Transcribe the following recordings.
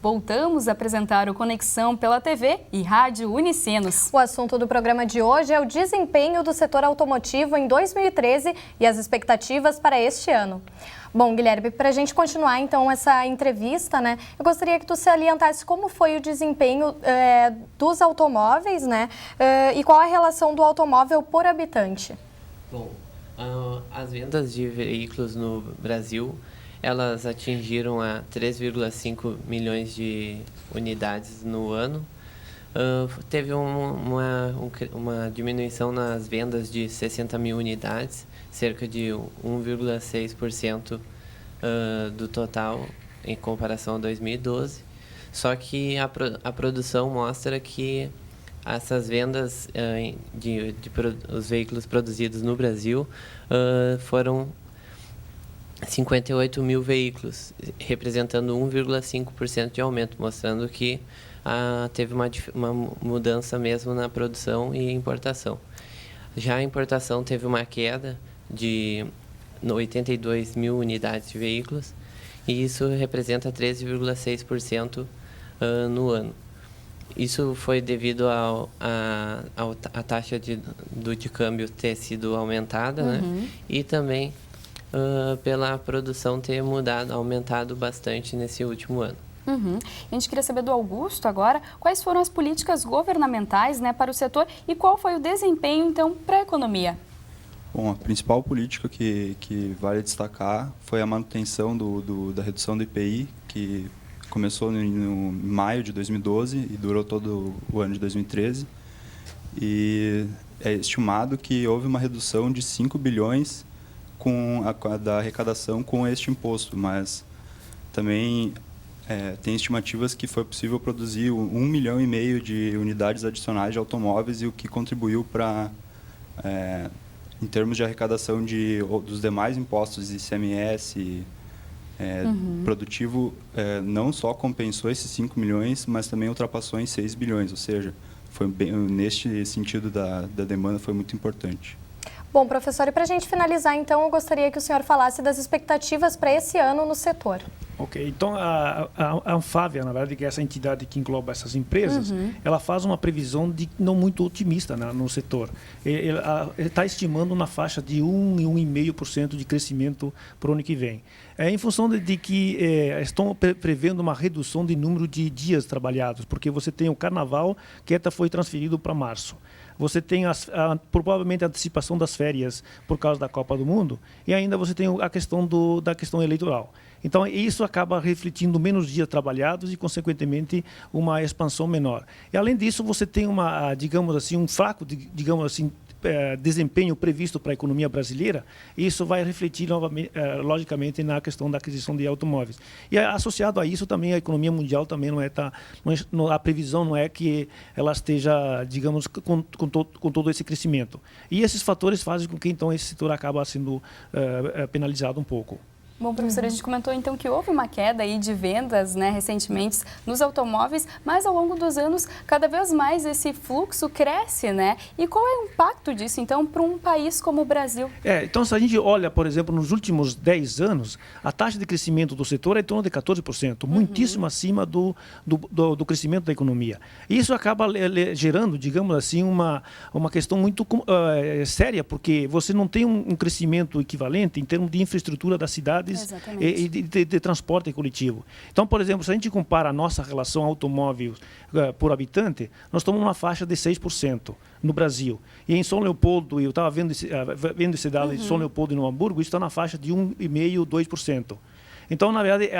Voltamos a apresentar o Conexão pela TV e Rádio Unicinos. O assunto do programa de hoje é o desempenho do setor automotivo em 2013 e as expectativas para este ano. Bom, Guilherme, para a gente continuar então essa entrevista, né, eu gostaria que tu salientasse como foi o desempenho dos automóveis, né, e qual a relação do automóvel por habitante. Bom, as vendas de veículos no Brasil, elas atingiram a 3,5 milhões de unidades no ano. Teve uma diminuição nas vendas de 60 mil unidades, cerca de 1,6% do total em comparação a 2012. Só que a produção mostra que essas vendas os veículos produzidos no Brasil foram 58 mil veículos, representando 1,5% de aumento, mostrando que teve uma mudança mesmo na produção e importação. Já a importação teve uma queda de 82 mil unidades de veículos, e isso representa 13,6% no ano. Isso foi devido à taxa de câmbio ter sido aumentada, né? E também pela produção ter aumentado bastante nesse último ano. A gente queria saber do Augusto agora, quais foram as políticas governamentais, né, para o setor e qual foi o desempenho, então, para a economia? Bom, a principal política que vale destacar foi a manutenção da redução do IPI, que começou no maio de 2012 e durou todo o ano de 2013. E é estimado que houve uma redução de 5 bilhões da arrecadação com este imposto, mas também tem estimativas que foi possível produzir 1,5 milhão de unidades adicionais de automóveis, e o que contribuiu para, em termos de arrecadação dos demais impostos, ICMS, produtivo, não só compensou esses 5 milhões, mas também ultrapassou em 6 bilhões, ou seja, foi neste sentido da demanda foi muito importante. Bom, professor, e para a gente finalizar, então, eu gostaria que o senhor falasse das expectativas para esse ano no setor. Ok, então a Anfávia, na verdade, que é essa entidade que engloba essas empresas, ela faz uma previsão não muito otimista no setor. Ela está estimando na faixa de 1 e 1,5% de crescimento para o ano que vem. Em função de que estão prevendo uma redução de número de dias trabalhados, porque você tem o carnaval que foi transferido para março. Você tem provavelmente a antecipação das férias por causa da Copa do Mundo, e ainda você tem a questão da questão eleitoral. Então, isso acaba refletindo menos dias trabalhados e, consequentemente, uma expansão menor. E, além disso, você tem digamos assim, um fraco, digamos assim, desempenho previsto para a economia brasileira, e isso vai refletir logicamente na questão da aquisição de automóveis. E associado a isso também a economia mundial também a previsão não é que ela esteja, digamos, com todo esse crescimento. E esses fatores fazem com que então esse setor acaba sendo penalizado um pouco. Bom, professora, a gente comentou então que houve uma queda aí de vendas, né, recentemente nos automóveis, mas ao longo dos anos, cada vez mais esse fluxo cresce, né? E qual é o impacto disso, então, para um país como o Brasil? Então, se a gente olha, por exemplo, nos últimos 10 anos, a taxa de crescimento do setor é em torno de 14%, muitíssimo acima do crescimento da economia. E isso acaba gerando, digamos assim, uma questão muito séria, porque você não tem um crescimento equivalente em termos de infraestrutura das cidades e de transporte coletivo. Então, por exemplo, se a gente compara a nossa relação automóvel por habitante, nós estamos numa faixa de 6% no Brasil. E em São Leopoldo, eu estava vendo esse dado de São Leopoldo e Novo Hamburgo, isso está na faixa de 1,5%, 2%. Então, na verdade,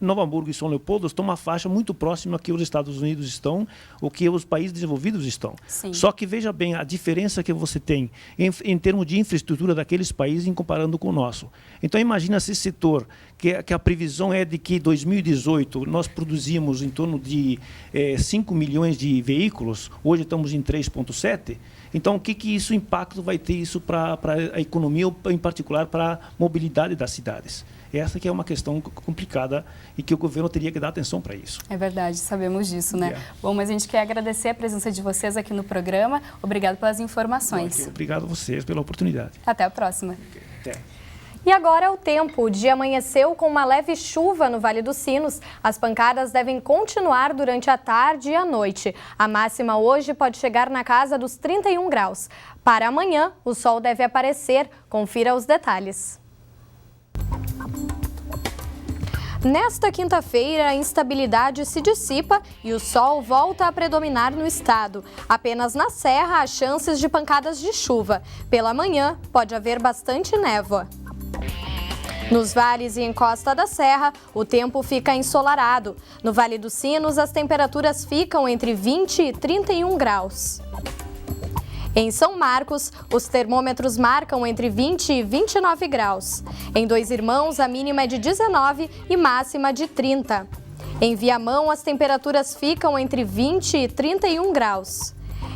Novo Hamburgo e São Leopoldo estão uma faixa muito próxima que os Estados Unidos estão, ou que os países desenvolvidos estão. Sim. Só que veja bem a diferença que você tem em termos de infraestrutura daqueles países em comparando com o nosso. Então, imagina esse setor, que a previsão é de que em 2018 nós produzimos em torno de 5 milhões de veículos, hoje estamos em 3,7. Então, o que isso impacto vai ter isso para a economia, ou em particular para a mobilidade das cidades? Essa que é uma questão complicada e que o governo teria que dar atenção para isso. É verdade, sabemos disso, né? Bom, mas a gente quer agradecer a presença de vocês aqui no programa. Obrigado pelas informações. Obrigado a vocês pela oportunidade. Até a próxima. Até. E agora é o tempo. O dia amanheceu com uma leve chuva no Vale dos Sinos. As pancadas devem continuar durante a tarde e a noite. A máxima hoje pode chegar na casa dos 31 graus. Para amanhã, o sol deve aparecer. Confira os detalhes. Nesta quinta-feira, a instabilidade se dissipa e o sol volta a predominar no estado. Apenas na serra há chances de pancadas de chuva. Pela manhã, pode haver bastante névoa. Nos vales e encosta da serra, o tempo fica ensolarado. No Vale dos Sinos, as temperaturas ficam entre 20 e 31 graus. Em São Marcos, os termômetros marcam entre 20 e 29 graus. Em Dois Irmãos, a mínima é de 19 e máxima de 30. Em Viamão, as temperaturas ficam entre 20 e 31 graus.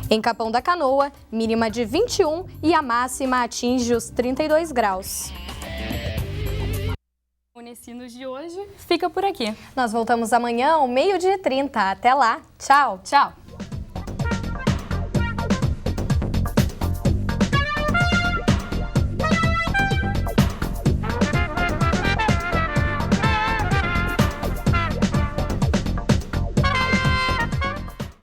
Em Capão da Canoa, mínima de 21 e a máxima atinge os 32 graus. O Unicinos de hoje fica por aqui. Nós voltamos amanhã ao 12h30. Até lá. Tchau. Tchau.